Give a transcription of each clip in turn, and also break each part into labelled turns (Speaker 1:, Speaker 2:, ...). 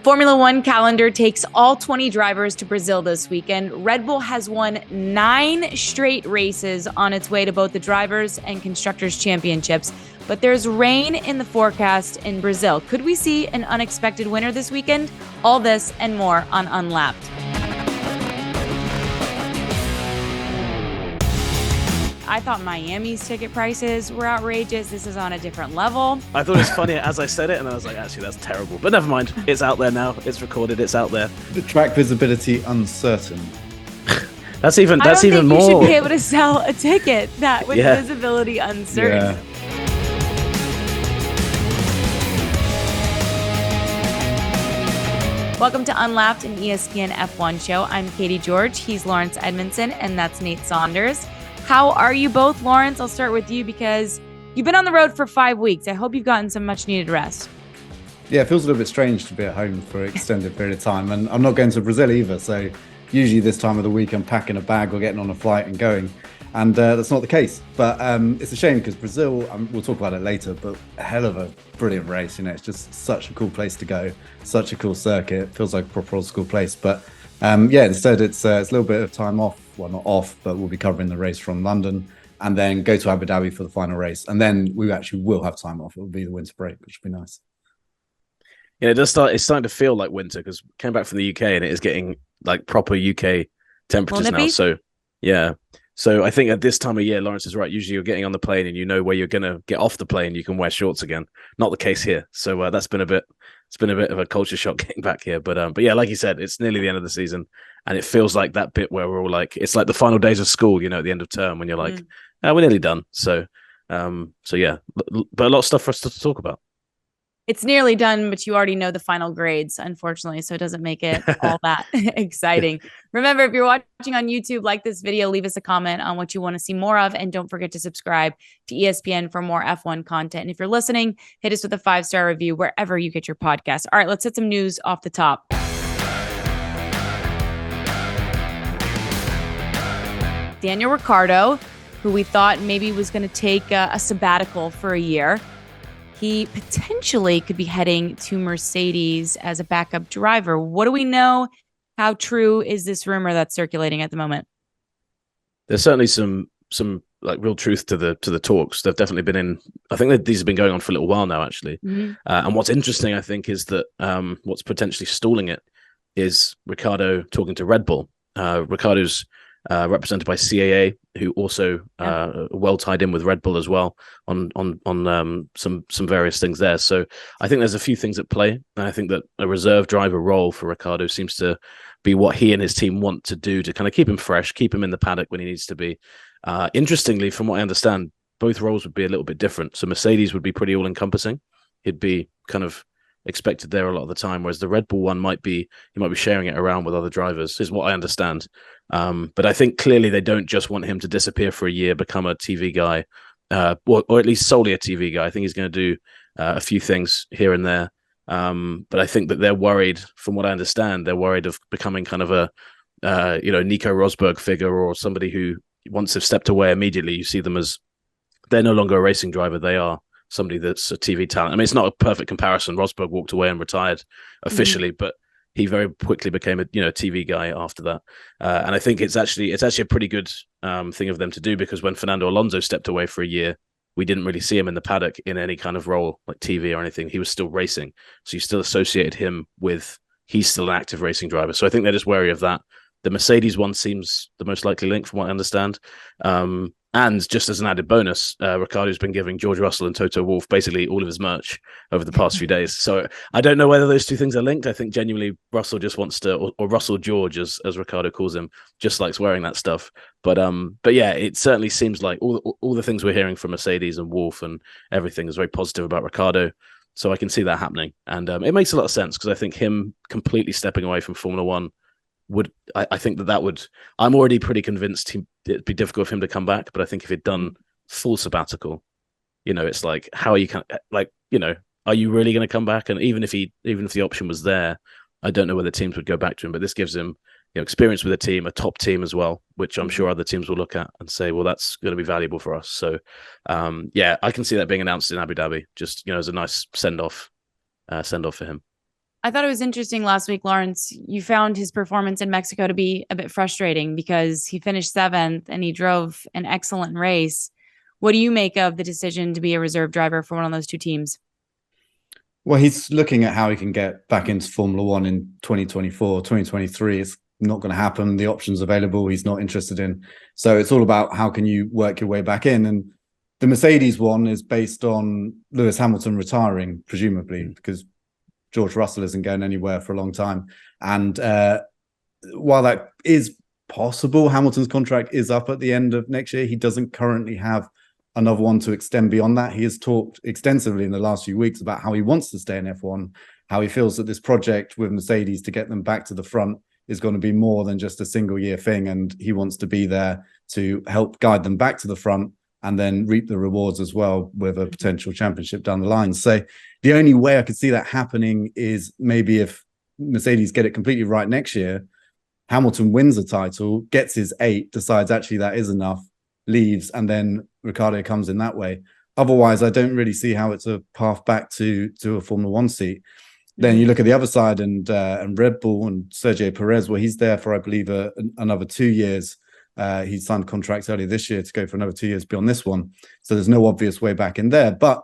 Speaker 1: Formula One calendar takes all 20 drivers to Brazil this weekend. Red Bull has won 9 straight races on its way to both the Drivers' and Constructors' Championships. But there's rain in the forecast in Brazil. Could we see an unexpected winner this weekend? All this and more on Unlapped. I thought Miami's ticket prices were outrageous. This is on a different level.
Speaker 2: I thought it was funny as I said it, and I was like, actually, that's terrible. But never mind. It's out there now. It's recorded. It's out there.
Speaker 3: The track visibility uncertain.
Speaker 2: That's even more.
Speaker 1: You should be able to sell a ticket that with visibility uncertain. Yeah. Welcome to Unlapped, an ESPN F1 show. I'm Katie George. He's Laurence Edmondson, and that's Nate Saunders. How are you both, Laurence? I'll start with you because you've been on the road for 5 weeks. I hope you've gotten some much-needed rest.
Speaker 3: Yeah, it feels a little bit strange to be at home for an extended period of time, and I'm not going to Brazil either. So usually this time of the week, I'm packing a bag or getting on a flight and going, and that's not the case. But it's a shame because Brazil, we'll talk about it later, but a hell of a brilliant race. You know, it's just such a cool place to go, such a cool circuit. It feels like a proper old school place, but instead it's a little bit of time off. Well, not off, but we'll be covering the race from London and then go to Abu Dhabi for the final race. And then we actually will have time off. It will be the winter break, which will be nice.
Speaker 2: Yeah, it's starting to feel like winter because we came back from the UK and it is getting like proper UK temperatures now. So, yeah. So I think at this time of year, Laurence is right. Usually you're getting on the plane and you know where you're going to get off the plane. You can wear shorts again. Not the case here. So that's been a bit of a culture shock getting back here. But yeah, like you said, it's nearly the end of the season. And it feels like that bit where we're all like, it's like the final days of school, you know, at the end of term when you're like, we're nearly done. So yeah, but a lot of stuff for us to talk about.
Speaker 1: It's nearly done, but you already know the final grades, unfortunately. So it doesn't make it all that exciting. Remember, if you're watching on YouTube, like this video, leave us a comment on what you want to see more of. And don't forget to subscribe to ESPN for more F1 content. And if you're listening, hit us with a 5-star review wherever you get your podcast. All right, let's hit some news off the top. Daniel Ricciardo, who we thought maybe was going to take a sabbatical for a year. He potentially could be heading to Mercedes as a backup driver. What do we know? How true is this rumor that's circulating at the moment?
Speaker 2: There's certainly some like real truth to the talks. They've definitely been in. I think that these have been going on for a little while now, actually. Mm-hmm. And what's interesting, I think, is that what's potentially stalling it is Ricciardo talking to Red Bull. Ricciardo's represented by CAA, who also well tied in with Red Bull as well on some various things there. So I think there's a few things at play, and I think that a reserve driver role for Ricciardo seems to be what he and his team want to do to kind of keep him fresh, keep him in the paddock when he needs to be. Interestingly, from what I understand, both roles would be a little bit different. So Mercedes would be pretty all-encompassing. He'd be kind of expected there a lot of the time, whereas the Red Bull one might be sharing it around with other drivers, is what I understand. But I think clearly they don't just want him to disappear for a year, become a TV guy, or at least solely a TV guy. I think he's going to do a few things here and there. But I think that they're worried, from what I understand, they're worried of becoming kind of a Nico Rosberg figure, or somebody who, once they've stepped away immediately, you see them as they're no longer a racing driver. They are somebody that's a TV talent. I mean, it's not a perfect comparison. Rosberg walked away and retired officially, but he very quickly became a TV guy after that. And I think it's actually a pretty good thing of them to do, because when Fernando Alonso stepped away for a year, we didn't really see him in the paddock in any kind of role like TV or anything. He was still racing. So you still associated him with, he's still an active racing driver. So I think they're just wary of that. The Mercedes one seems the most likely link from what I understand. And just as an added bonus, Ricciardo's been giving George Russell and Toto Wolff basically all of his merch over the past few days. So I don't know whether those two things are linked. I think genuinely Russell just wants to, or Russell George, as Ricciardo calls him, just likes wearing that stuff. But yeah, it certainly seems like all the things we're hearing from Mercedes and Wolff and everything is very positive about Ricciardo. So I can see that happening. And it makes a lot of sense, because I think him completely stepping away from Formula One I think that would, I'm already pretty convinced it'd be difficult for him to come back, but I think if he'd done full sabbatical, it's like, how are you are you really going to come back? And even if the option was there, I don't know whether teams would go back to him, but this gives him experience with a team, a top team as well, which I'm sure other teams will look at and say, well, that's going to be valuable for us. So yeah, I can see that being announced in Abu Dhabi, just as a nice send off for him.
Speaker 1: I thought it was interesting last week, Lawrence, you found his performance in Mexico to be a bit frustrating because he finished 7th and he drove an excellent race. What do you make of the decision to be a reserve driver for one of those two teams?
Speaker 3: Well, he's looking at how he can get back into Formula One in 2024, 2023. It's not going to happen. The options available, he's not interested in. So it's all about how can you work your way back in. And the Mercedes one is based on Lewis Hamilton retiring, presumably, because George Russell isn't going anywhere for a long time. And while that is possible, Hamilton's contract is up at the end of next year. He doesn't currently have another one to extend beyond that. He has talked extensively in the last few weeks about how he wants to stay in F1, how he feels that this project with Mercedes to get them back to the front is going to be more than just a single year thing. And he wants to be there to help guide them back to the front and then reap the rewards as well with a potential championship down the line. So the only way I could see that happening is maybe if Mercedes get it completely right next year, Hamilton wins the title, gets his 8, decides actually that is enough, leaves, and then Ricciardo comes in that way. Otherwise, I don't really see how it's a path back to a Formula One seat. Then you look at the other side and Red Bull and Sergio Perez, well, he's there for, I believe, another 2 years. He signed contracts earlier this year to go for another 2 years beyond this one. So there's no obvious way back in there. But,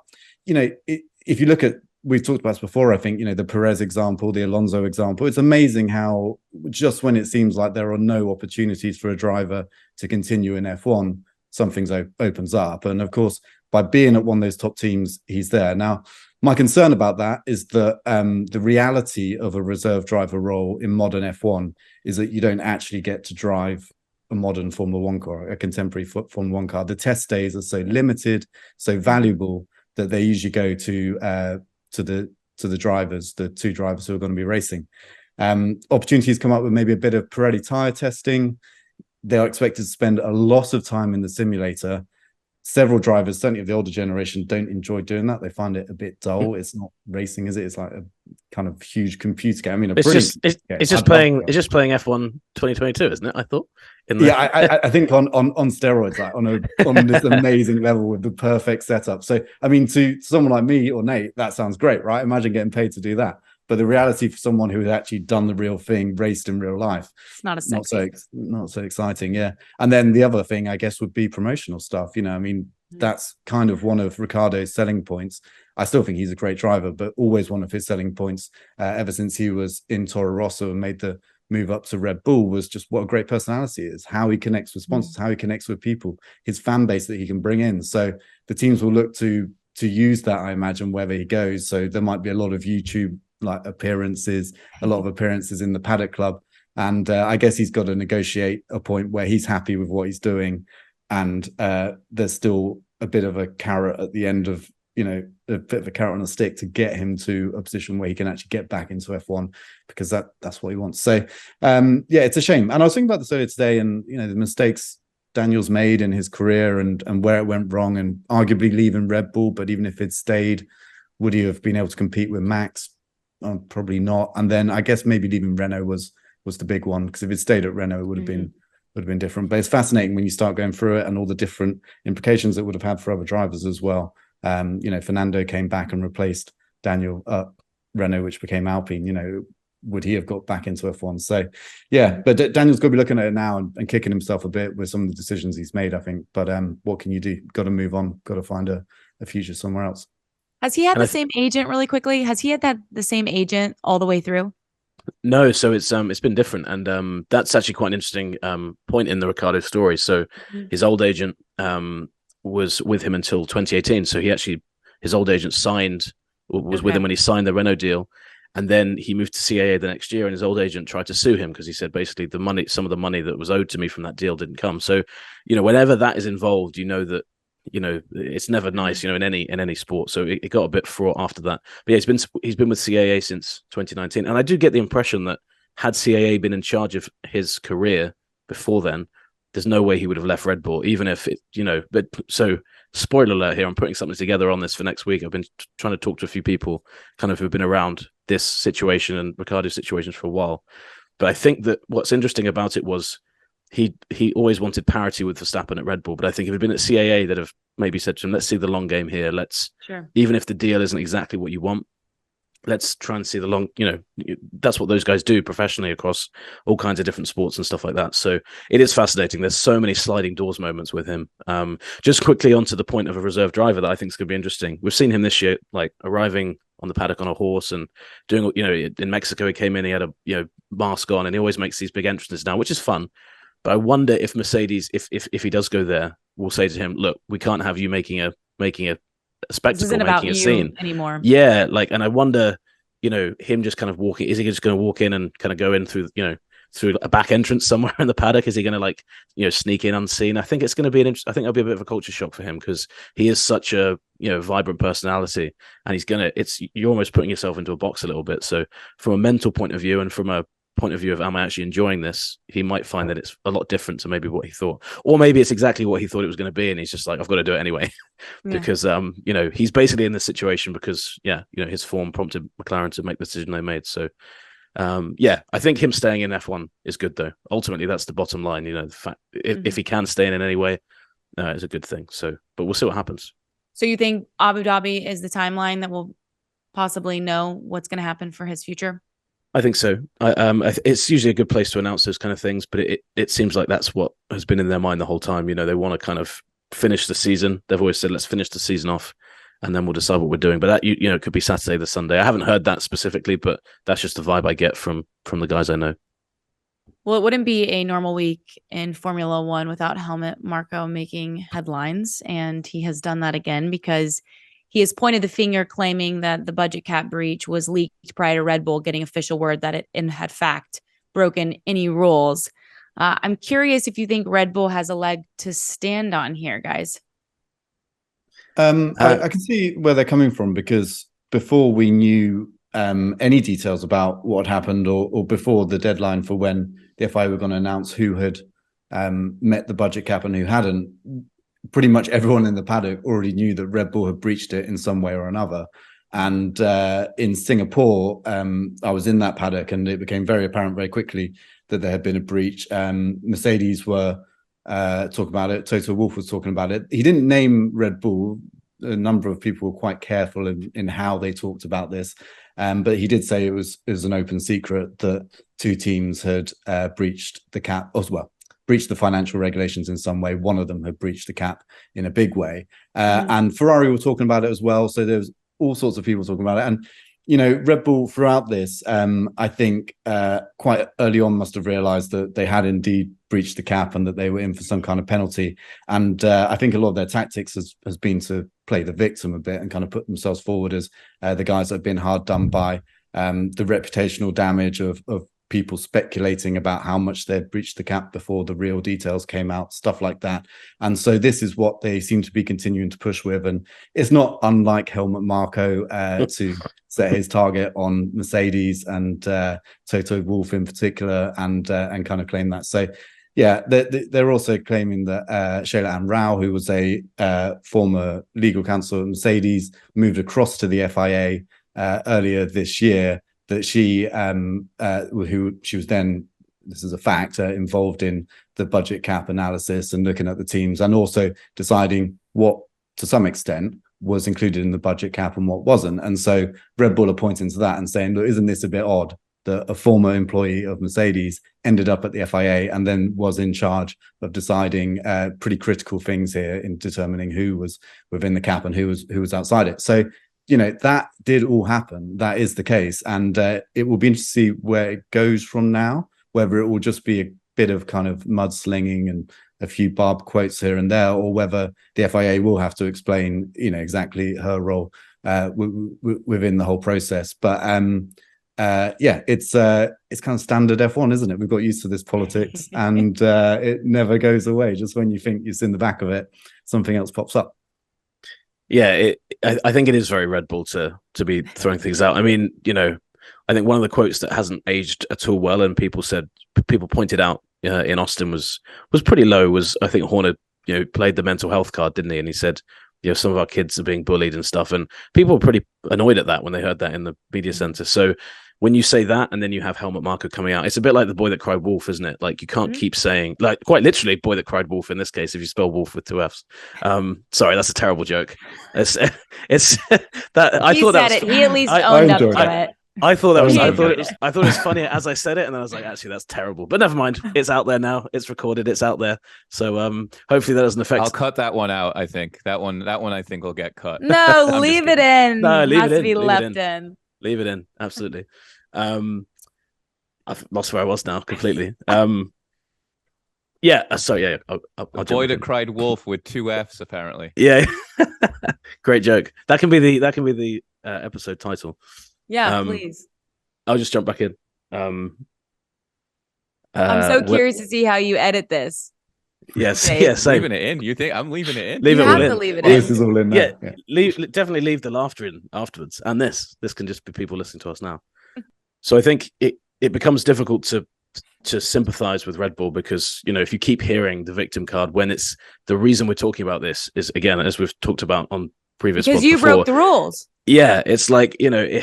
Speaker 3: if you look at, we've talked about this before, I think, the Perez example, the Alonso example, it's amazing how just when it seems like there are no opportunities for a driver to continue in F1, something opens up. And of course, by being at one of those top teams, he's there. Now, my concern about that is that the reality of a reserve driver role in modern F1 is that you don't actually get to drive a modern Formula One car, a contemporary Formula One car. The test days are so limited, so valuable that they usually go to the drivers, the 2 drivers who are going to be racing. Opportunities come up with maybe a bit of Pirelli tire testing. They are expected to spend a lot of time in the simulator. Several drivers, certainly of the older generation, don't enjoy doing that. They find it a bit dull. It's not racing, is it? It's like a kind of huge computer game. I mean,
Speaker 2: it's just playing F1 2022, isn't it? I thought.
Speaker 3: I think on steroids, like on this amazing level with the perfect setup. So, I mean, to someone like me or Nate, that sounds great, right? Imagine getting paid to do that. But the reality for someone who has actually done the real thing, raced in real life,
Speaker 1: it's not as sexy.
Speaker 3: Not so exciting, yeah. And then the other thing, I guess, would be promotional stuff. I mean, that's kind of one of Ricciardo's selling points. I still think he's a great driver, but always one of his selling points ever since he was in Toro Rosso and made the move up to Red Bull was just what a great personality is, how he connects with sponsors, how he connects with people, his fan base that he can bring in. So the teams will look to use that, I imagine, wherever he goes. So there might be a lot of YouTube appearances, a lot of appearances in the Paddock Club. And I guess he's got to negotiate a point where he's happy with what he's doing. And there's still a bit of a carrot at the end of, a bit of a carrot on a stick to get him to a position where he can actually get back into F1 because that's what he wants. So, it's a shame. And I was thinking about this earlier today and, the mistakes Daniel's made in his career and where it went wrong and arguably leaving Red Bull. But even if it stayed, would he have been able to compete with Max? Probably not. And then I guess maybe leaving Renault was the big one, because if it stayed at Renault, it would have been different. But it's fascinating when you start going through it and all the different implications it would have had for other drivers as well. Fernando came back and replaced Daniel at Renault, which became Alpine. Would he have got back into F1? So, yeah, but Daniel's got to be looking at it now and kicking himself a bit with some of the decisions he's made, I think. But what can you do? Got to move on. Got to find a future somewhere else.
Speaker 1: Has he had the same agent really quickly? Has he had the same agent all the way through?
Speaker 2: No, so it's been different, and that's actually quite an interesting point in the Ricciardo story. So his old agent was with him until 2018. So his old agent was with him when he signed the Renault deal, and then he moved to CAA the next year. And his old agent tried to sue him because he said basically some of the money that was owed to me from that deal didn't come. So whenever that is involved, that. It's never nice, in any sport. So it got a bit fraught after that. But yeah, he's been with CAA since 2019, and I do get the impression that had CAA been in charge of his career before then, there's no way he would have left Red Bull, even if it, But so, spoiler alert here, I'm putting something together on this for next week. I've been trying to talk to a few people, kind of who've been around this situation and Ricciardo's situations for a while. But I think that what's interesting about it was. He always wanted parity with Verstappen at Red Bull, but I think if it had been at CAA, they'd have maybe said to him, let's see the long game here. Even if the deal isn't exactly what you want, let's try and see the long, that's what those guys do professionally across all kinds of different sports and stuff like that. So it is fascinating. There's so many sliding doors moments with him. Just quickly onto the point of a reserve driver that I think is going to be interesting. We've seen him this year, like arriving on the paddock on a horse and doing, in Mexico, he came in, he had a, mask on, and he always makes these big entrances now, which is fun. But I wonder if Mercedes, if he does go there, will say to him, look, we can't have you making a spectacle, making a scene
Speaker 1: anymore.
Speaker 2: Yeah, and I wonder, him just kind of walking. Is he just going to walk in and kind of go in through, through a back entrance somewhere in the paddock? Is he going to sneak in unseen? I think it's going to be I think it'll be a bit of a culture shock for him because he is such a vibrant personality, and you're almost putting yourself into a box a little bit. So from a mental point of view and from a point of view of am I actually enjoying this, he might find that it's a lot different to maybe what he thought, or maybe it's exactly what he thought it was going to be, and he's just like, I've got to do it anyway. Because he's basically in this situation because his form prompted McLaren to make the decision they made. So I think him staying in F1 is good, though. Ultimately, that's the bottom line. The fact if he can stay in any way, is a good thing. So, but we'll see what happens.
Speaker 1: So you think Abu Dhabi is the timeline that we'll possibly know what's going to happen for his future?
Speaker 2: I think so. It's usually a good place to announce those kind of things, but it seems like that's what has been in their mind the whole time. They want to kind of finish the season. They've always said, let's finish the season off, and then we'll decide what we're doing. But that it could be Saturday to Sunday. I haven't heard that specifically, but that's just the vibe I get from the guys I know.
Speaker 1: Well, it wouldn't be a normal week in Formula One without Helmut Marko making headlines, and he has done that again because he has pointed the finger, claiming that the budget cap breach was leaked prior to Red Bull getting official word that it had fact broken any rules. I'm curious if you think Red Bull has a leg to stand on here, guys.
Speaker 3: I can see where they're coming from because before we knew any details about what happened or before the deadline for when the FIA were going to announce who had met the budget cap and who hadn't, pretty much everyone in the paddock already knew that Red Bull had breached it in some way or another. And in Singapore, I was in that paddock and it became very apparent very quickly that there had been a breach. Mercedes were talking about it. Toto Wolff was talking about it. He didn't name Red Bull. A number of people were quite careful in how they talked about this. But he did say it was an open secret that two teams had breached the cap as well. Breached the financial regulations in some way. One of them had breached the cap in a big way. And Ferrari were talking about it as well. So there's all sorts of people talking about it. And, Red Bull throughout this, I think quite early on must have realized that they had indeed breached the cap and that they were in for some kind of penalty. And I think a lot of their tactics has been to play the victim a bit and kind of put themselves forward as the guys that have been hard done by the reputational damage of people speculating about how much they'd breached the cap before the real details came out, stuff like that. And so this is what they seem to be continuing to push with. And it's not unlike Helmut Marko to set his target on Mercedes and Toto Wolff in particular and kind of claim that. So, yeah, they're also claiming that Shayla Ann Rao, who was a former legal counsel at Mercedes, moved across to the FIA earlier this year, that she was then, this is a fact, involved in the budget cap analysis and looking at the teams and also deciding what, to some extent, was included in the budget cap and what wasn't. And so Red Bull are pointing to that and saying, look, isn't this a bit odd that a former employee of Mercedes ended up at the FIA and then was in charge of deciding pretty critical things here in determining who was within the cap and who was outside it. So, that did all happen. That is the case. And it will be interesting to see where it goes from now, whether it will just be a bit of kind of mudslinging and a few barbed quotes here and there, or whether the FIA will have to explain, exactly her role within the whole process. But it's kind of standard F1, isn't it? We've got used to this politics and it never goes away. Just when you think it's in the back of it, something else pops up.
Speaker 2: Yeah, I think it is very Red Bull to be throwing things out. I mean, I think one of the quotes that hasn't aged at all well, and people pointed out in Austin was pretty low. Was I think Horner, played the mental health card, didn't he? And he said, some of our kids are being bullied and stuff, and people were pretty annoyed at that when they heard that in the media center. So when you say that and then you have Helmut Marko coming out, it's a bit like the boy that cried wolf, isn't it? Like you can't keep saying, like quite literally boy that cried wolf in this case, if you spell wolf with 2 F's. Sorry, that's a terrible joke. It's that I thought that was,
Speaker 1: he at least owned up to it.
Speaker 2: I thought that was I thought it was funny as I said it, and then I was like, actually, that's terrible. But never mind. It's out there now. It's recorded. It's out there. So hopefully that doesn't affect.
Speaker 4: I'll cut that one out. I think that one I think will get cut.
Speaker 1: No, leave it in.
Speaker 2: No, leave it in.
Speaker 1: To be left in.
Speaker 2: Leave it in. Absolutely. I've lost where I was now completely. Yeah. Sorry. Yeah. I'll
Speaker 4: boy that cried wolf with 2 F's apparently.
Speaker 2: Yeah. Great joke. That can be the episode title.
Speaker 1: Yeah, please.
Speaker 2: I'll just jump back in.
Speaker 1: I'm so curious to see how you edit this.
Speaker 2: Yes, yes.
Speaker 4: Leaving it in. You think I'm leaving it in?
Speaker 2: Leave it all in.
Speaker 1: Leave it in.
Speaker 3: This is all in there.
Speaker 2: Yeah. Definitely leave the laughter in afterwards. And this can just be people listening to us now. So I think it becomes difficult to sympathize with Red Bull because, you know, if you keep hearing the victim card when it's the reason we're talking about this is, again, as we've talked about on previous
Speaker 1: because you broke the rules.
Speaker 2: Yeah, it's like, you know,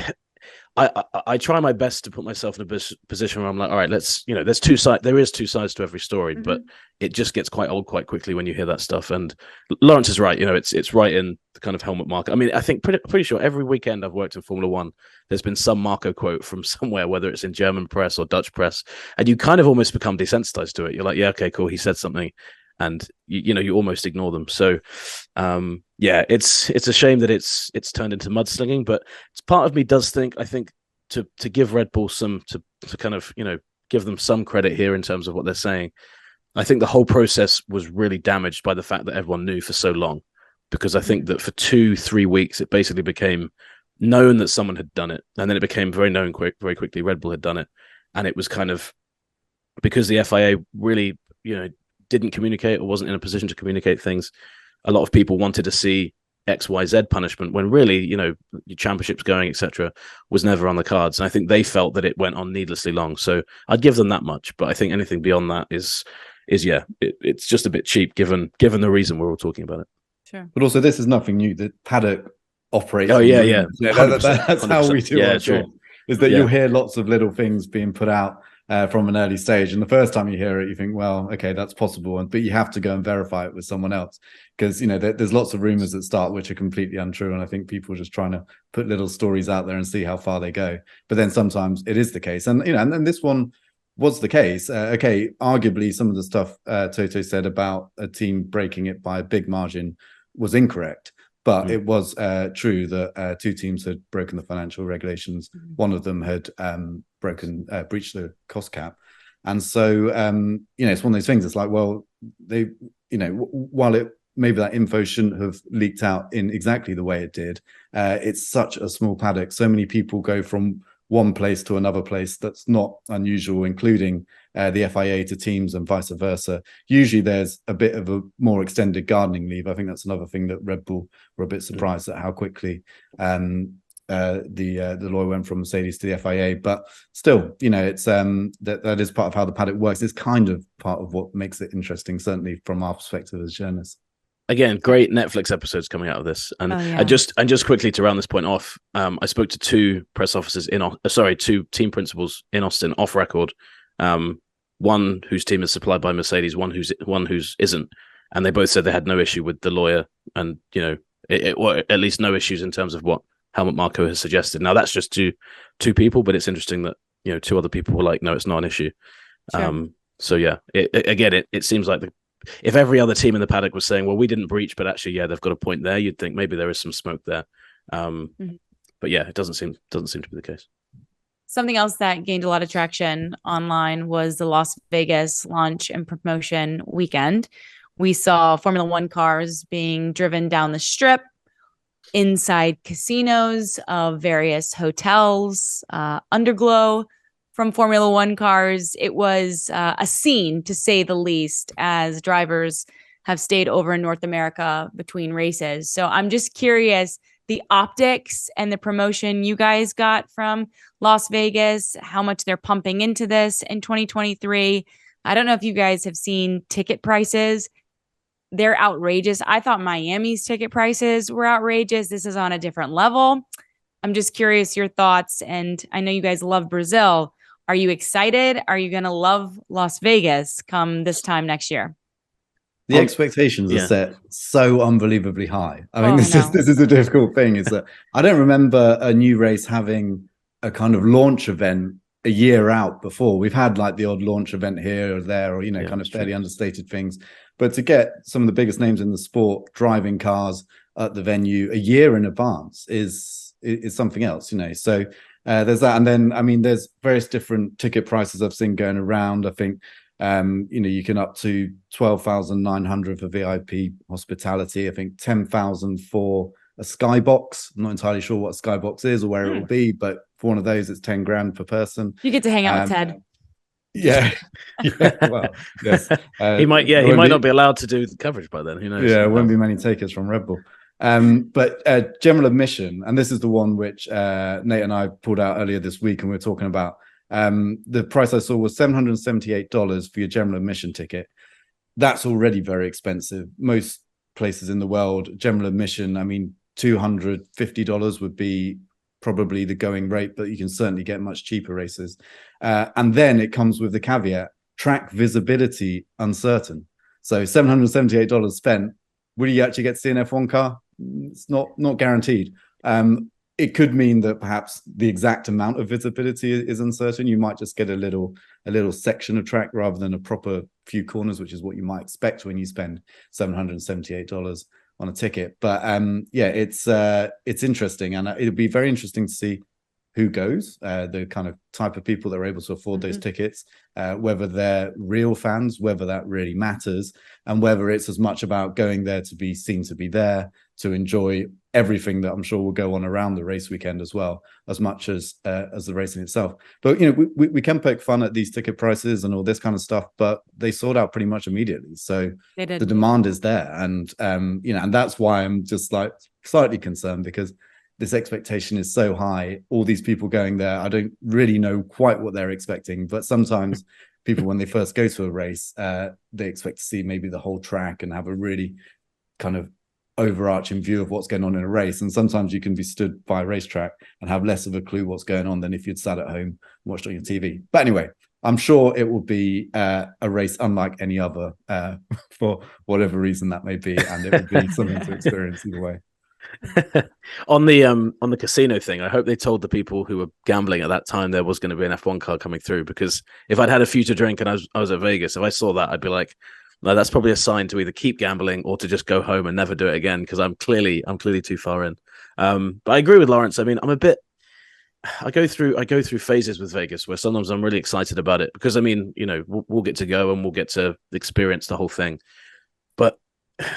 Speaker 2: I try my best to put myself in a position where I'm like, all right, let's, you know, there is two sides to every story, but it just gets quite old quite quickly when you hear that stuff. And Lawrence is right, you know, it's right in the kind of Helmut Marko. I mean, I think pretty sure every weekend I've worked in Formula One, there's been some Marko quote from somewhere, whether it's in German press or Dutch press, and you kind of almost become desensitized to it. You're like, yeah, okay, cool, he said something, and you know, you almost ignore them. So yeah, it's a shame that it's turned into mudslinging, but part of me does think, I think to give Red Bull some to kind of, you know, give them some credit here in terms of what they're saying. I think the whole process was really damaged by the fact that everyone knew for so long, because I think that for 2-3 weeks it basically became known that someone had done it, and then it became very known very quickly Red Bull had done it, and it was kind of because the FIA really, you know, didn't communicate or wasn't in a position to communicate things. A lot of people wanted to see XYZ punishment when really, you know, your championships going, etc., was never on the cards. And I think they felt that it went on needlessly long. So I'd give them that much. But I think anything beyond that is yeah, it's just a bit cheap given the reason we're all talking about it.
Speaker 1: Sure.
Speaker 3: But also, this is nothing new. The paddock operates.
Speaker 2: Oh yeah.
Speaker 3: That's how we do our job. Is that you'll hear lots of little things being put out from an early stage, and the first time you hear it, you think, well, okay, that's possible, but you have to go and verify it with someone else, because, you know, there's lots of rumors that start which are completely untrue, and I think people are just trying to put little stories out there and see how far they go. But then sometimes it is the case, and you know, and then this one was the case. Okay, arguably some of the stuff Toto said about a team breaking it by a big margin was incorrect. But it was true that 2 teams had broken the financial regulations. One of them had breached the cost cap. And so, you know, it's one of those things. It's like, well, they, you know, while maybe that info shouldn't have leaked out in exactly the way it did, it's such a small paddock. So many people go from one place to another place. That's not unusual, including the FIA to teams and vice versa. Usually there's a bit of a more extended gardening leave. I think that's another thing that Red Bull were a bit surprised at how quickly the lawyer went from Mercedes to the FIA. But still, you know, it's that is part of how the paddock works. It's kind of part of what makes it interesting, certainly from our perspective as journalists. Again, great Netflix episodes coming out of this, and just quickly to round this point off, I spoke to 2 press officers 2 team principals in Austin off record. One whose team is supplied by Mercedes, one who's isn't, and they both said they had no issue with the lawyer, and you know, or at least no issues in terms of what Helmut Marko has suggested. Now that's just two people, but it's interesting that, you know, 2 other people were like, no, it's not an issue. Sure. So yeah, it seems like if every other team in the paddock was saying, well, we didn't breach, but actually, yeah, they've got a point there, you'd think maybe there is some smoke there. But yeah, it doesn't seem to be the case. Something else that gained a lot of traction online was the Las Vegas launch and promotion weekend. We saw Formula One cars being driven down the strip, inside casinos of various hotels, underglow from Formula One cars. It was a scene, to say the least, as drivers have stayed over in North America between races. So I'm just curious, the optics and the promotion you guys got from Las Vegas, how much they're pumping into this in 2023. I don't know if you guys have seen ticket prices. They're outrageous. I thought Miami's ticket prices were outrageous. This is on a different level.
Speaker 1: I'm just curious your thoughts. And I know you guys love Brazil. Are you excited? Are you going to love Las Vegas come this time next year?
Speaker 3: The expectations are set so unbelievably high. I mean, this is a difficult thing, is that I don't remember a new race having a kind of launch event a year out before. We've had like the odd launch event here or there, or, kind of fairly understated things. But to get some of the biggest names in the sport driving cars at the venue a year in advance is something else, So there's that. And then, I mean, there's various different ticket prices I've seen going around. I think you can up to 12,900 for VIP hospitality. I think 10,000 for a skybox. I'm not entirely sure what a skybox is or where it will be, but for one of those, it's 10 grand per person.
Speaker 1: You get to hang out with Ted.
Speaker 3: Yeah. Well, yes.
Speaker 2: He might not be allowed to do the coverage by then. Who knows?
Speaker 3: Yeah, won't be many takers from Red Bull. But general admission, and this is the one which Nate and I pulled out earlier this week, and we were talking about. The price I saw was $778 for your general admission ticket. That's already very expensive. Most places in the world, general admission, I mean, $250 would be probably the going rate, but you can certainly get much cheaper races. And then it comes with the caveat, track visibility uncertain. So $778 spent. Will you actually get to see an F1 car? It's not guaranteed. It could mean that perhaps the exact amount of visibility is uncertain. You might just get a little section of track rather than a proper few corners, which is what you might expect when you spend $778 on a ticket. But it's interesting, and it'll be very interesting to see who goes, the kind of type of people that are able to afford those tickets, whether they're real fans, whether that really matters, and whether it's as much about going there to be seen to be there, to enjoy everything that I'm sure will go on around the race weekend as well, as much as the racing itself. But we can poke fun at these ticket prices and all this kind of stuff, but they sold out pretty much immediately. So the demand is there, and and that's why I'm just like slightly concerned, because this expectation is so high. All these people going there, I don't really know quite what they're expecting, but sometimes people, when they first go to a race, they expect to see maybe the whole track and have a really kind of overarching view of what's going on in a race. And sometimes you can be stood by a racetrack and have less of a clue what's going on than if you'd sat at home and watched on your TV. But anyway, I'm sure it will be a race unlike any other for whatever reason that may be, and it will be something to experience either way.
Speaker 2: On the casino thing, I hope they told the people who were gambling at that time there was going to be an F1 car coming through, because if I'd had a few to drink and I was at Vegas, if I saw that, I'd be like, no, that's probably a sign to either keep gambling or to just go home and never do it again, because I'm clearly too far in. But I agree with Lawrence. I mean, I go through phases with Vegas where sometimes I'm really excited about it because, I mean, we'll get to go and we'll get to experience the whole thing. But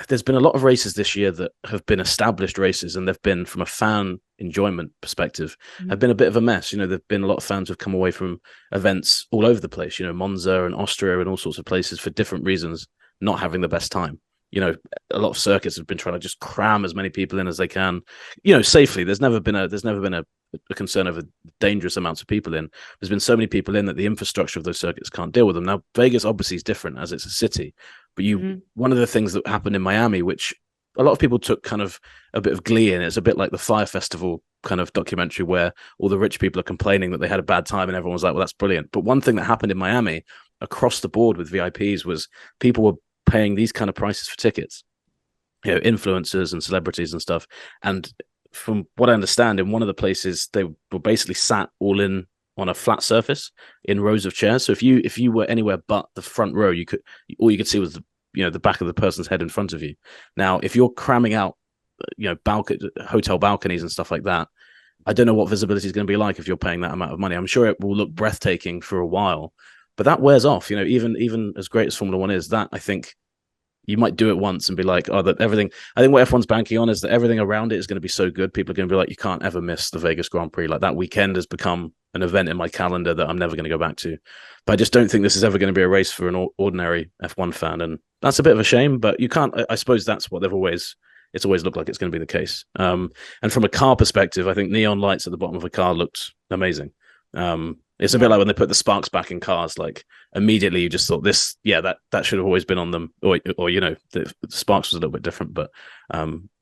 Speaker 2: there's been a lot of races this year that have been established races, and they've been, from a fan enjoyment perspective, have been a bit of a mess. There've been a lot of fans who've come away from events all over the place, Monza and Austria and all sorts of places for different reasons, not having the best time. A lot of circuits have been trying to just cram as many people in as they can, safely. There's never been a concern over dangerous amounts of people in. There's been so many people in that the infrastructure of those circuits can't deal with them. Now, Vegas obviously is different as it's a city, but one of the things that happened in Miami, which a lot of people took kind of a bit of glee in, it's a bit like the Fire Festival kind of documentary where all the rich people are complaining that they had a bad time and everyone was like, well, that's brilliant. But one thing that happened in Miami across the board with VIPs was people were paying these kind of prices for tickets, influencers and celebrities and stuff. And from what I understand, in one of the places, they were basically sat all in on a flat surface in rows of chairs. So if you were anywhere but the front row, all you could see was the back of the person's head in front of you. Now, if you're cramming out, hotel balconies and stuff like that, I don't know what visibility is going to be like if you're paying that amount of money. I'm sure it will look breathtaking for a while, but that wears off. Even as great as Formula One is, that I think you might do it once and be like, oh, that everything. I think what F1's banking on is that everything around it is going to be so good. People are going to be like, you can't ever miss the Vegas Grand Prix. Like, that weekend has become an event in my calendar that I'm never going to go back to. But I just don't think this is ever going to be a race for an ordinary F1 fan, and that's a bit of a shame. But you can't. I suppose that's what it's always looked like it's going to be the case. And from a car perspective, I think neon lights at the bottom of a car looked amazing. It's a bit like when they put the sparks back in cars, like immediately you just thought that should have always been on them, or the sparks was a little bit different, but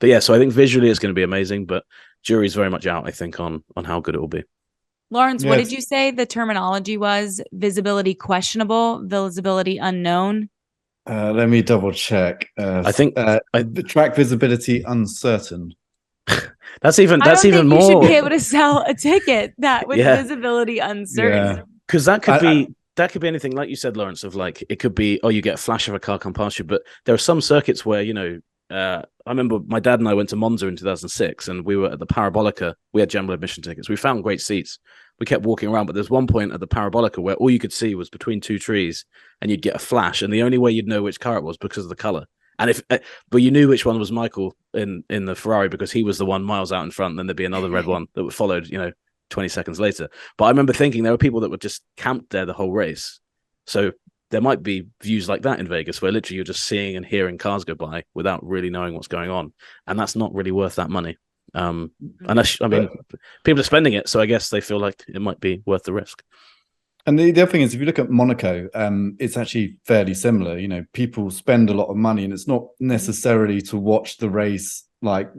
Speaker 2: yeah, so I think visually it's going to be amazing, but jury's very much out, I think, on how good it will be.
Speaker 1: Lawrence, what did you say the terminology was? Visibility questionable, visibility unknown.
Speaker 3: Let me double check.
Speaker 2: I think
Speaker 3: track visibility uncertain.
Speaker 2: That's even more.
Speaker 1: You should be able to sell a ticket that with visibility uncertain.
Speaker 2: Because that could be anything, like you said, Lawrence. Of like, it could be, you get a flash of a car come past you. But there are some circuits where I remember my dad and I went to Monza in 2006, and we were at the Parabolica. We had general admission tickets. We found great seats. We kept walking around, but there's one point at the Parabolica where all you could see was between two trees, and you'd get a flash, and the only way you'd know which car it was because of the color. And but you knew which one was Michael in the Ferrari because he was the one miles out in front. And then there'd be another red one that followed, 20 seconds later. But I remember thinking there were people that were just camped there the whole race. So there might be views like that in Vegas where literally you're just seeing and hearing cars go by without really knowing what's going on. And that's not really worth that money. Unless, people are spending it. So I guess they feel like it might be worth the risk.
Speaker 3: And the other thing is, if you look at Monaco, it's actually fairly similar. People spend a lot of money, and it's not necessarily to watch the race, like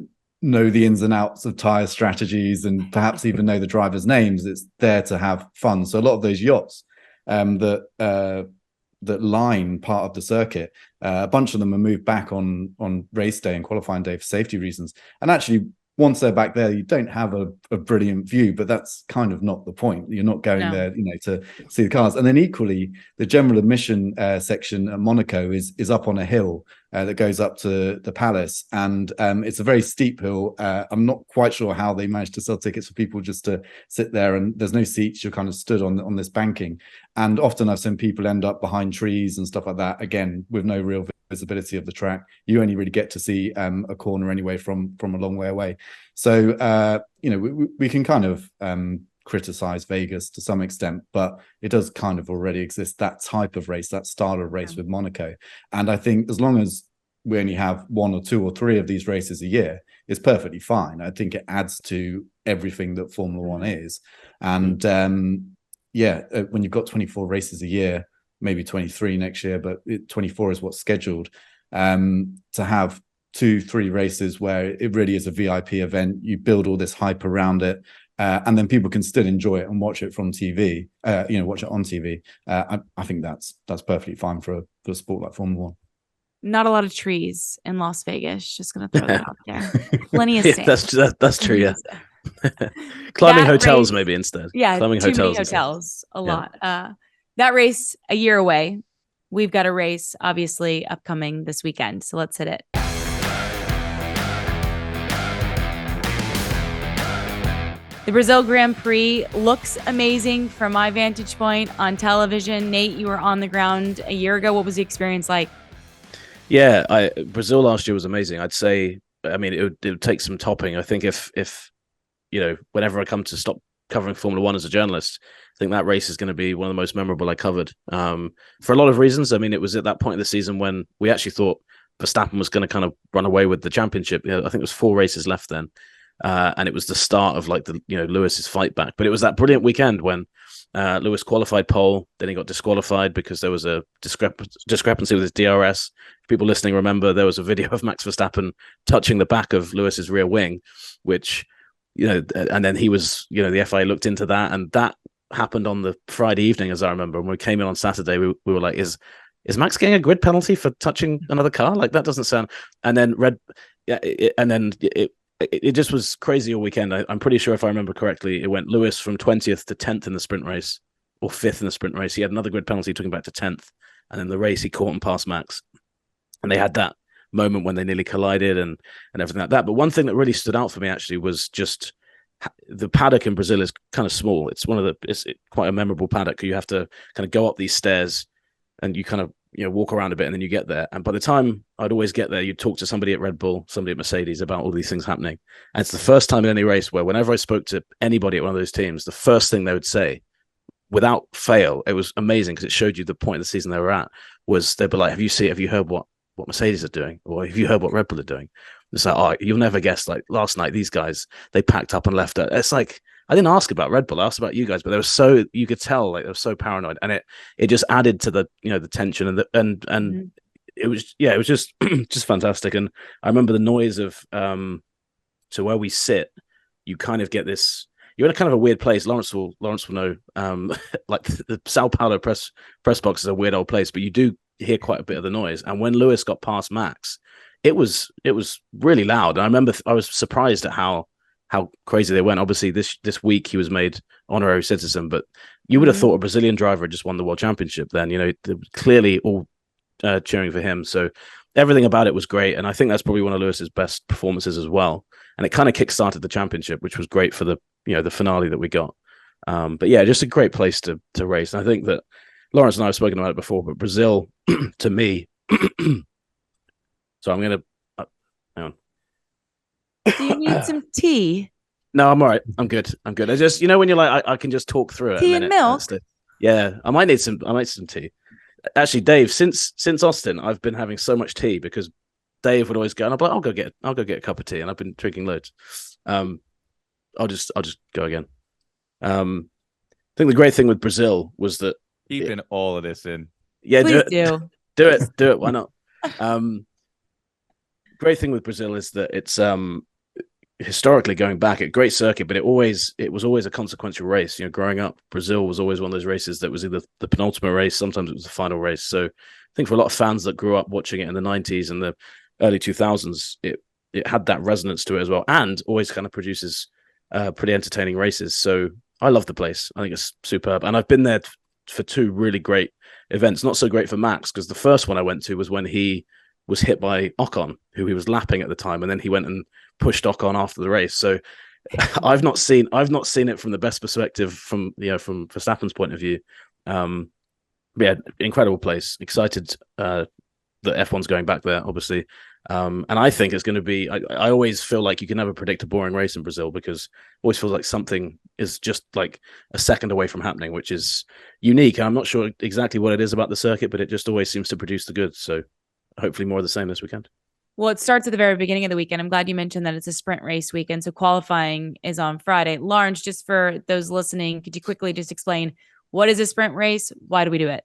Speaker 3: know the ins and outs of tire strategies and perhaps even know the drivers' names. It's there to have fun. So a lot of those yachts that line part of the circuit, a bunch of them are moved back on race day and qualifying day for safety reasons. And actually, once they're back there, you don't have a brilliant view, but that's kind of not the point. You're not going there, to see the cars. And then equally, the general admission section at Monaco is up on a hill that goes up to the palace, and it's a very steep hill. I'm not quite sure how they managed to sell tickets for people just to sit there, and there's no seats. You're kind of stood on this banking, and often I've seen people end up behind trees and stuff like that. Again, with no real visibility of the track, you only really get to see a corner anyway from a long way away. So we can kind of criticize Vegas to some extent, but it does kind of already exist, that type of race, that style of race with Monaco. And I think as long as we only have 1 or 2 or 3 of these races a year, it's perfectly fine. I think it adds to everything that Formula One is. And when you've got 24 races a year, maybe 23 next year, but 24 is what's scheduled, to have 2-3 races where it really is a VIP event, you build all this hype around it, and then people can still enjoy it and watch it from TV, watch it on TV. I think that's perfectly fine for a sport like Formula One.
Speaker 1: Not a lot of trees in Las Vegas. Just going to throw that out there. Plenty of stands.
Speaker 2: That's true, yeah. Climbing hotels maybe instead.
Speaker 1: Yeah,
Speaker 2: climbing
Speaker 1: hotels a lot. That race a year away. We've got a race obviously upcoming this weekend. So let's hit it. The Brazil Grand Prix looks amazing from my vantage point on television. Nate, you were on the ground a year ago. What was the experience like?
Speaker 2: Yeah, Brazil last year was amazing. I'd say, it would take some topping. I think if whenever I come to stop covering Formula One as a journalist, I think that race is going to be one of the most memorable I covered, for a lot of reasons. It was at that point of the season when we actually thought Verstappen was going to kind of run away with the championship. I think it was 4 races left then. And it was the start of Lewis's fight back. But it was that brilliant weekend when Lewis qualified pole, then he got disqualified because there was a discrepancy with his DRS. People listening remember there was a video of Max Verstappen touching the back of Lewis's rear wing, which, and then he was, the FIA looked into that, and that happened on the Friday evening, as I remember. When we came in on Saturday, we were like, is Max getting a grid penalty for touching another car? Like, that doesn't sound. And then it just was crazy all weekend. I'm pretty sure, if I remember correctly, it went Lewis from 20th to 10th in the sprint race, or 5th in the sprint race. He had another grid penalty, took him back to 10th. And in the race, he caught and passed Max. And they had that moment when they nearly collided and everything like that. But one thing that really stood out for me, actually, was just the paddock in Brazil is kind of small. It's quite a memorable paddock. You have to kind of go up these stairs and you kind of walk around a bit, and then you get there. And by the time I'd always get there, you'd talk to somebody at Red Bull, somebody at Mercedes about all these things happening. And it's the first time in any race where whenever I spoke to anybody at one of those teams, the first thing they would say, without fail, it was amazing because it showed you the point of the season they were at, was they'd be like, have you heard what Mercedes are doing? Or have you heard what Red Bull are doing? It's like, oh, you'll never guess. Like last night, these guys, they packed up and left it. It's like, I didn't ask about Red Bull. I asked about you guys, but you could tell like they were so paranoid, and it just added to the the tension and it was just fantastic. And I remember the noise of to where we sit, you kind of get this. You're in a kind of a weird place. Lawrence will know. Like the Sao Paulo press box is a weird old place, but you do hear quite a bit of the noise. And when Lewis got past Max, it was really loud. And I remember I was surprised at how crazy they went. Obviously, this week he was made honorary citizen, but you would have thought a Brazilian driver had just won the world championship. Then clearly all cheering for him. So everything about it was great, and I think that's probably one of Lewis's best performances as well. And it kind of kick-started the championship, which was great for the finale that we got. But yeah, just a great place to race. And I think that Lawrence and I have spoken about it before, but Brazil, to me, so I'm gonna hang on.
Speaker 1: Do you need some tea?
Speaker 2: No, I'm all right. I'm good. I just, when you're like, I can just talk through it.
Speaker 1: Tea and milk.
Speaker 2: Yeah, I might need some tea. Actually, Dave, since Austin, I've been having so much tea because Dave would always go, and I'm like, I'll go get a cup of tea, and I've been drinking loads. I'll just go again. I think the great thing with Brazil was that
Speaker 4: keeping all of this in.
Speaker 1: Yeah,
Speaker 2: do it. Why not? Great thing with Brazil is that it's historically going back, a great circuit, but it was always a consequential race. Growing up, Brazil was always one of those races that was either the penultimate race, sometimes it was the final race. So I think for a lot of fans that grew up watching it in the 90s and the early 2000s, it had that resonance to it as well, and always kind of produces pretty entertaining races. So I love the place. I think it's superb, and I've been there for two really great events. Not so great for Max, because the first one I went to was when he was hit by Ocon, who he was lapping at the time, and then he went and pushed Ocon after the race. So I've not seen it from the best perspective from Verstappen's point of view. Yeah, incredible place. Excited that F1's going back there, obviously. And I think it's going to be. I always feel like you can never predict a boring race in Brazil, because it always feels like something is just like a second away from happening, which is unique. And I'm not sure exactly what it is about the circuit, but it just always seems to produce the goods. So hopefully more of the same this weekend.
Speaker 1: Well, it starts at the very beginning of the weekend. I'm glad you mentioned that it's a sprint race weekend. So qualifying is on Friday. Lawrence, just for those listening, could you quickly just explain what is a sprint race? Why do we do it?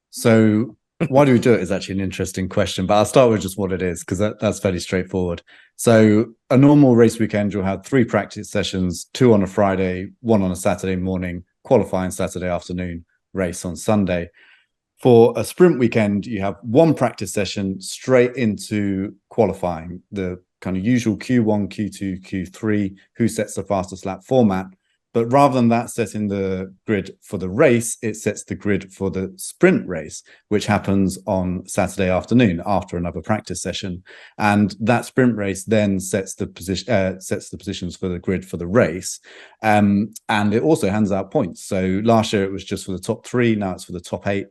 Speaker 3: So why do we do it is actually an interesting question, but I'll start with just what it is, because that's fairly straightforward. So a normal race weekend, you'll have 3 practice sessions, 2 on a Friday, 1 on a Saturday morning, qualifying Saturday afternoon, race on Sunday. For a sprint weekend, you have 1 practice session straight into qualifying, the kind of usual Q1, Q2, Q3, who sets the fastest lap format. But rather than that setting the grid for the race, it sets the grid for the sprint race, which happens on Saturday afternoon after another practice session. And that sprint race then sets the positions for the grid for the race. And it also hands out points. So last year it was just for the top 3, now it's for the top 8.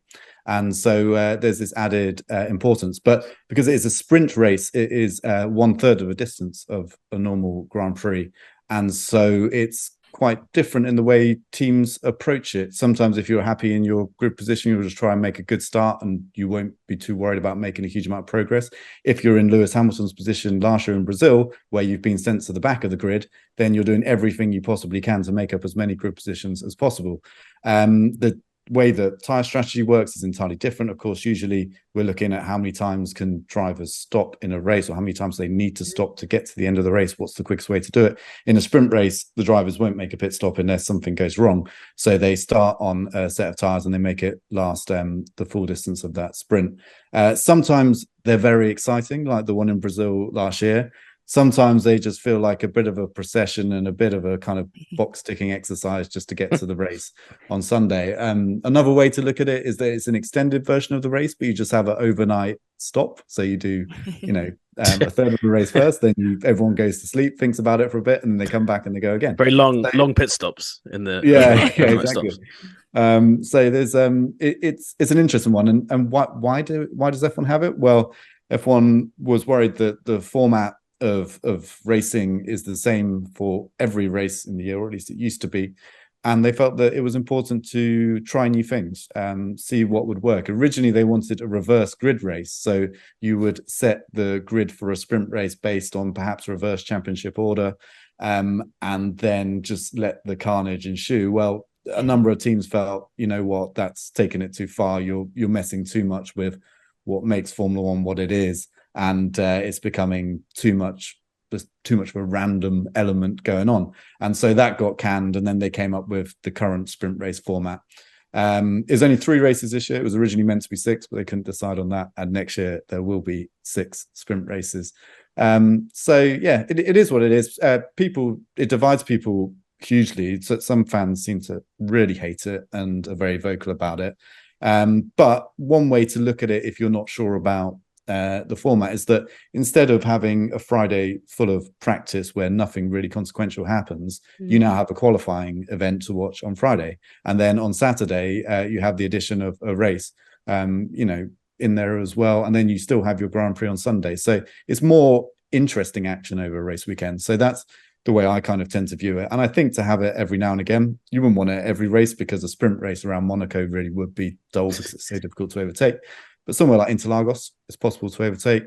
Speaker 3: And so there's this added importance. But because it is a sprint race, it is 1/3 of a distance of a normal Grand Prix. And so it's quite different in the way teams approach it. Sometimes if you're happy in your grid position, you'll just try and make a good start and you won't be too worried about making a huge amount of progress. If you're in Lewis Hamilton's position last year in Brazil, where you've been sent to the back of the grid, then you're doing everything you possibly can to make up as many grid positions as possible. The way that tire strategy works is entirely different. Of course, usually we're looking at how many times can drivers stop in a race, or how many times they need to stop to get to the end of the race. What's the quickest way to do it? In a sprint race, the drivers won't make a pit stop unless something goes wrong. So they start on a set of tires and they make it last the full distance of that sprint. Sometimes they're very exciting, like the one in Brazil last year. Sometimes they just feel like a bit of a procession and a bit of a kind of box ticking exercise just to get to the race on Sunday. Another way to look at it is that it's an extended version of the race, but you just have an overnight stop. So you do, a third of the race first, then everyone goes to sleep, thinks about it for a bit, and then they come back and they go again.
Speaker 2: Very long pit stops in the
Speaker 3: exactly. So there's it's an interesting one, and why does F1 have it? Well, F1 was worried that the format of racing is the same for every race in the year, or at least it used to be, and they felt that it was important to try new things, see what would work. Originally they wanted a reverse grid race, so you would set the grid for a sprint race based on perhaps reverse championship order, and then just let the carnage ensue. Well, a number of teams felt, you know what, that's taking it too far. You're messing too much with what makes Formula One what it is. And it's becoming too much there's too much of a random element going on. And so that got canned, and then they came up with the current sprint race format. There's only 3 races this year. It was originally meant to be 6, but they couldn't decide on that. And next year there will be 6 sprint races. So yeah, it is what it is. It divides people hugely. So some fans seem to really hate it and are very vocal about it. But one way to look at it, if you're not sure about the format, is that instead of having a Friday full of practice where nothing really consequential happens, you now have a qualifying event to watch on Friday, and then on Saturday you have the addition of a race in there as well, and then you still have your Grand Prix on Sunday. So it's more interesting action over a race weekend. So that's the way I kind of tend to view it. And I think to have it every now and again, you wouldn't want it every race, because a sprint race around Monaco really would be dull because it's so difficult to overtake. But somewhere like Interlagos, it's possible to overtake.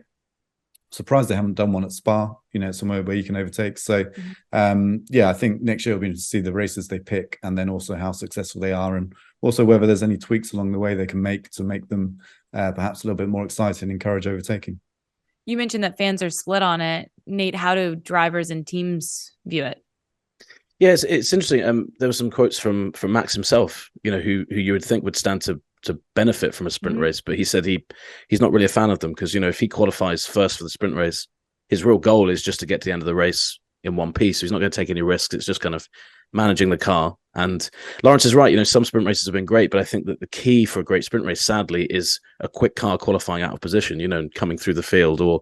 Speaker 3: Surprised they haven't done one at Spa, somewhere where you can overtake. So, I think next year will be interesting to see the races they pick, and then also how successful they are, and also whether there's any tweaks along the way they can make to make them perhaps a little bit more exciting and encourage overtaking.
Speaker 1: You mentioned that fans are split on it. Nate, how do drivers and teams view it?
Speaker 2: Yeah, it's interesting. There were some quotes from Max himself, who you would think would stand to benefit from a sprint race, but he said he's not really a fan of them because, if he qualifies first for the sprint race, his real goal is just to get to the end of the race in one piece. So he's not going to take any risks. It's just kind of managing the car. And Lawrence is right. Some sprint races have been great, but I think that the key for a great sprint race, sadly, is a quick car qualifying out of position, coming through the field, or,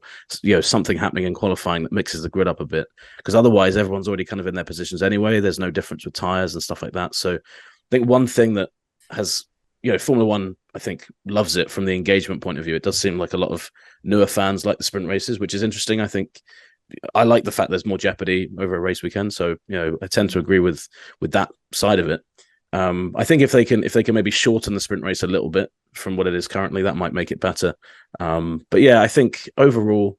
Speaker 2: something happening in qualifying that mixes the grid up a bit, because otherwise everyone's already kind of in their positions anyway. There's no difference with tires and stuff like that. So I think one thing that has, Formula One, I think, loves it from the engagement point of view. It does seem like a lot of newer fans like the sprint races, which is interesting. I think I like the fact there's more jeopardy over a race weekend. So, I tend to agree with that side of it. I think if they can maybe shorten the sprint race a little bit from what it is currently, that might make it better. But yeah, I think overall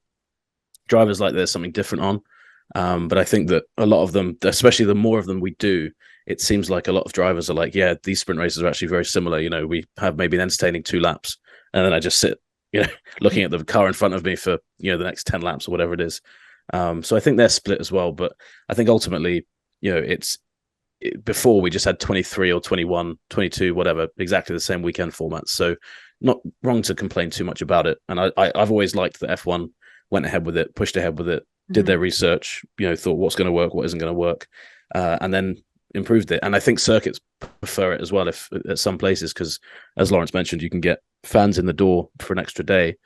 Speaker 2: drivers like there's something different on. But I think that a lot of them, especially the more of them we do, it seems like a lot of drivers are like, yeah, these sprint races are actually very similar. We have maybe an entertaining 2 laps, and then I just sit, looking at the car in front of me for, the next 10 laps or whatever it is. So I think they're split as well. But I think ultimately, before we just had 23 or 21, 22, whatever, exactly the same weekend formats. So not wrong to complain too much about it. And I've always liked that F1 went ahead with it, pushed ahead with it, did their research, thought what's going to work, what isn't going to work, and then improved it. And I think circuits prefer it as well, if at some places, because as Lawrence mentioned, you can get fans in the door for an extra day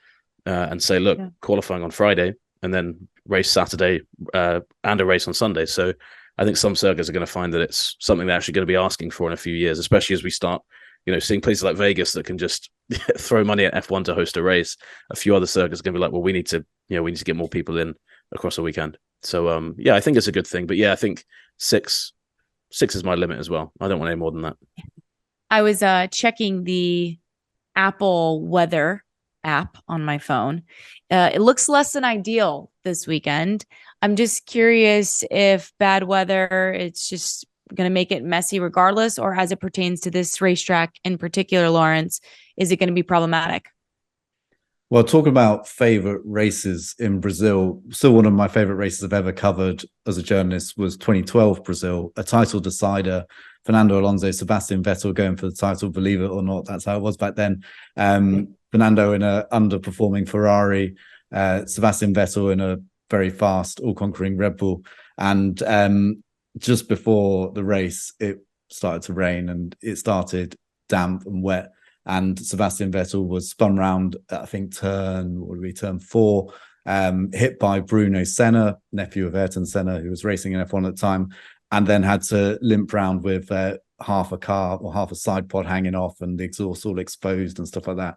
Speaker 2: and say, look, qualifying on Friday and then race Saturday and a race on Sunday. So I think some circuits are going to find that it's something they're actually going to be asking for in a few years, especially as we start seeing places like Vegas that can just throw money at F1 to host a race. A few other circuits are going to be like, well, we need to get more people in across a weekend. So I think it's a good thing. But yeah, I think 6 is my limit as well. I don't want any more than that.
Speaker 1: I was checking the Apple weather app on my phone. It looks less than ideal this weekend. I'm just curious if bad weather, it's just going to make it messy regardless, or as it pertains to this racetrack in particular, Lawrence, is it going to be problematic?
Speaker 3: Well, talking about favorite races in Brazil, still one of my favorite races I've ever covered as a journalist was 2012 Brazil, a title decider. Fernando Alonso, Sebastian Vettel going for the title, believe it or not, that's how it was back then. Fernando in an underperforming Ferrari, Sebastian Vettel in a very fast, all-conquering Red Bull. And just before the race, it started to rain and it started damp and wet. And Sebastian Vettel was spun round, I think, turn 4, hit by Bruno Senna, nephew of Ayrton Senna, who was racing in F1 at the time, and then had to limp round with half a car or half a side pod hanging off and the exhaust all exposed and stuff like that.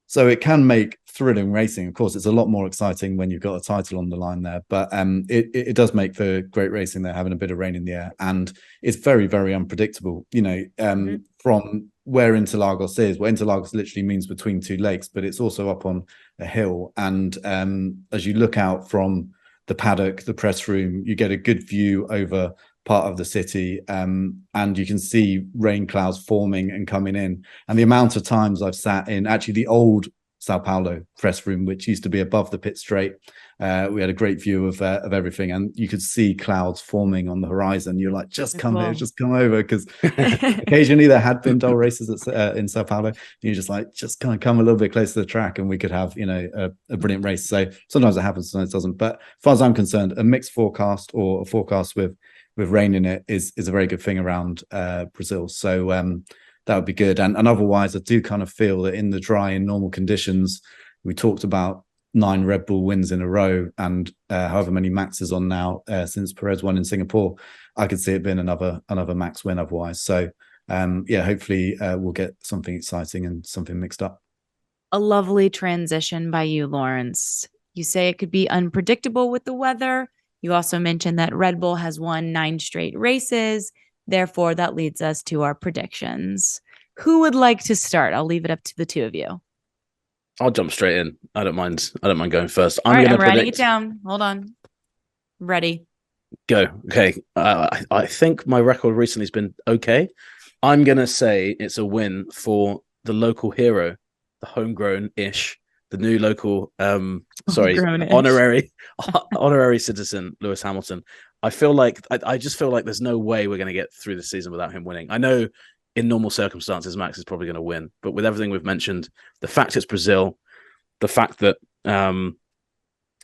Speaker 3: So it can make thrilling racing. Of course, it's a lot more exciting when you've got a title on the line there, but it does make for great racing there, having a bit of rain in the air. And it's very, very unpredictable, from where Interlagos is. Well, Interlagos literally means between 2 lakes, but it's also up on a hill. And as you look out from the paddock, the press room, you get a good view over part of the city, and you can see rain clouds forming and coming in. And the amount of times I've sat in actually the old Sao Paulo press room, which used to be above the pit straight. We had a great view of everything, and you could see clouds forming on the horizon. You're like, just come here, just come over, because occasionally there had been dull races in Sao Paulo. You're just like, just kind of come a little bit closer to the track, and we could have, a brilliant race. So sometimes it happens, sometimes it doesn't. But as far as I'm concerned, a mixed forecast or a forecast with rain in it is a very good thing around Brazil. So that would be good. And otherwise, I do kind of feel that in the dry and normal conditions, we talked about 9 Red Bull wins in a row, and however many Max is on now since Perez won in Singapore, I could see it being another Max win otherwise. So hopefully we'll get something exciting and something mixed up.
Speaker 1: A lovely transition by you, Lawrence. You say it could be unpredictable with the weather. You also mentioned that Red Bull has won 9 straight races. Therefore, that leads us to our predictions. Who would like to start? I'll leave it up to the two of you.
Speaker 2: I'll jump straight in. I don't mind going first.
Speaker 1: I'm writing it down. Hold on. Ready.
Speaker 2: Go. Okay. I think my record recently has been okay. I'm going to say it's a win for the local hero, the homegrown-ish, the new local, honorary citizen, Lewis Hamilton. I feel like I just feel like there's no way we're going to get through the season without him winning. I know in normal circumstances Max is probably going to win, but with everything we've mentioned, the fact it's Brazil, the fact that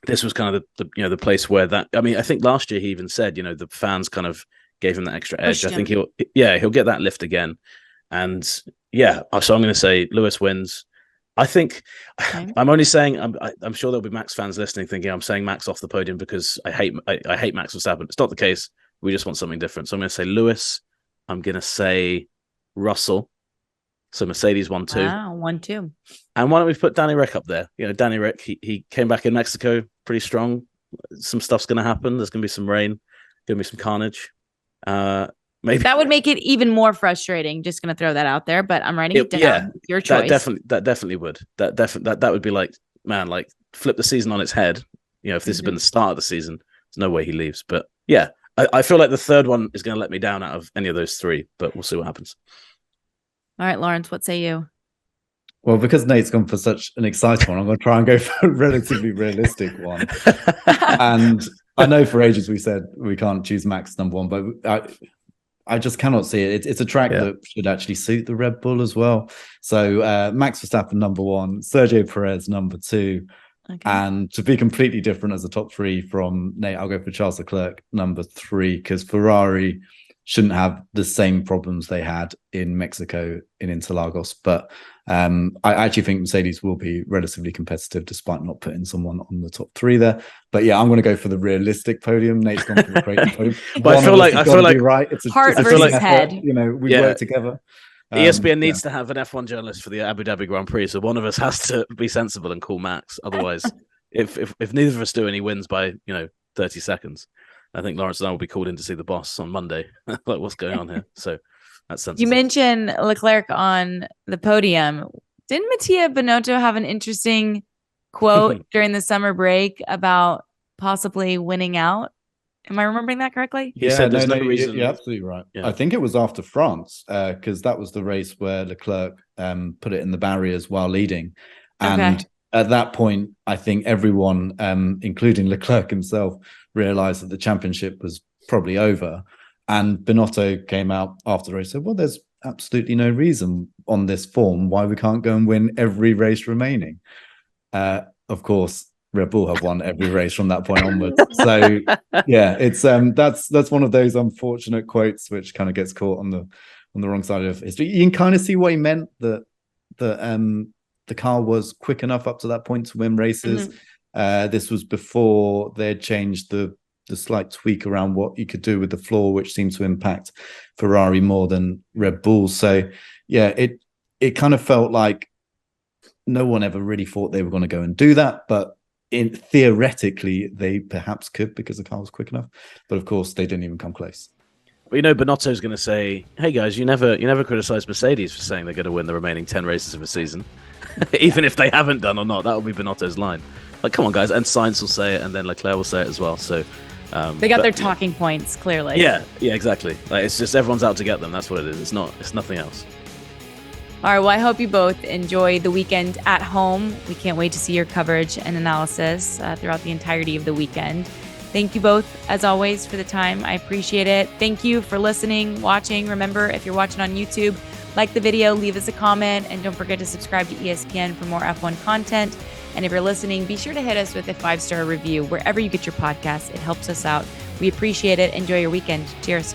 Speaker 2: this was kind of the place where that. I mean, I think last year he even said, the fans kind of gave him that extra edge. I think he'll get that lift again, and so I'm going to say Lewis wins. I think I'm only saying I'm sure there'll be Max fans listening thinking I'm saying Max off the podium because I hate Max Verstappen. It's not the case. We just want something different. So I'm going to say Lewis. I'm going to say Russell. So Mercedes 1-2.
Speaker 1: Wow, 1-2.
Speaker 2: And why don't we put Danny Ric up there? Danny Ric, he came back in Mexico pretty strong. Some stuff's going to happen. There's going to be some rain. Going to be some carnage. Maybe
Speaker 1: that would make it even more frustrating. Just going to throw that out there, but I'm writing it down. Yeah, your choice.
Speaker 2: That definitely would. That would be like, man, like flip the season on its head. If this had been the start of the season, there's no way he leaves. But yeah, I feel like the third one is going to let me down out of any of those 3. But we'll see what happens.
Speaker 1: All right, Lawrence, what say you?
Speaker 3: Well, because Nate's gone for such an exciting one, I'm going to try and go for a relatively realistic one. And I know for ages we said we can't choose Max number 1, but I just cannot see it. It's a track that should actually suit the Red Bull as well. So Max Verstappen number 1, Sergio Perez number 2. Okay. And to be completely different as a top 3 from Nate, I'll go for Charles Leclerc number 3, because Ferrari shouldn't have the same problems they had in Mexico in Interlagos. But I actually think Mercedes will be relatively competitive despite not putting someone on the top 3 there. But yeah, I'm going to go for the realistic podium. Nate's gone for the crazy podium.
Speaker 2: But I feel like
Speaker 3: right. It's
Speaker 1: heart versus head.
Speaker 3: We work together.
Speaker 2: ESPN needs to have an F1 journalist for the Abu Dhabi Grand Prix, so one of us has to be sensible and call Max. Otherwise, if neither of us do and he wins by 30 seconds, I think Lawrence and I will be called in to see the boss on Monday. Like, what's going on here? So that's sensible.
Speaker 1: You mentioned Leclerc on the podium. Didn't Mattia Binotto have an interesting quote during the summer break about possibly winning out? Am I remembering that correctly?
Speaker 2: He said there's no reason.
Speaker 3: You're absolutely right.
Speaker 2: Yeah.
Speaker 3: I think it was after France, because that was the race where Leclerc put it in the barriers while leading. And at that point, I think everyone, including Leclerc himself, realized that the championship was probably over. And Binotto came out after the race and said, well, there's absolutely no reason on this form why we can't go and win every race remaining. Of course, Red Bull have won every race from that point onwards. So yeah, it's that's one of those unfortunate quotes which kind of gets caught on the wrong side of history. You can kind of see what he meant, that the car was quick enough up to that point to win races. This was before they had changed the slight tweak around what you could do with the floor, which seemed to impact Ferrari more than Red Bull. So yeah, it kind of felt like no one ever really thought they were going to go and do that, but theoretically they perhaps could, because the car was quick enough. But of course, they didn't even come close.
Speaker 2: Well, Binotto's going to say, "Hey guys, you never criticized Mercedes for saying they're going to win the remaining 10 races of the season, even if they haven't done or not." That will be Binotto's line. Like, come on, guys, and Sainz will say it, and then Leclerc will say it as well. So
Speaker 1: they got their talking points clearly.
Speaker 2: Yeah, exactly. Like, it's just everyone's out to get them. That's what it is. It's nothing else.
Speaker 1: All right. Well, I hope you both enjoy the weekend at home. We can't wait to see your coverage and analysis throughout the entirety of the weekend. Thank you both, as always, for the time. I appreciate it. Thank you for listening, watching. Remember, if you're watching on YouTube, like the video, leave us a comment, and don't forget to subscribe to ESPN for more F1 content. And if you're listening, be sure to hit us with a 5-star review wherever you get your podcasts. It helps us out. We appreciate it. Enjoy your weekend. Cheers.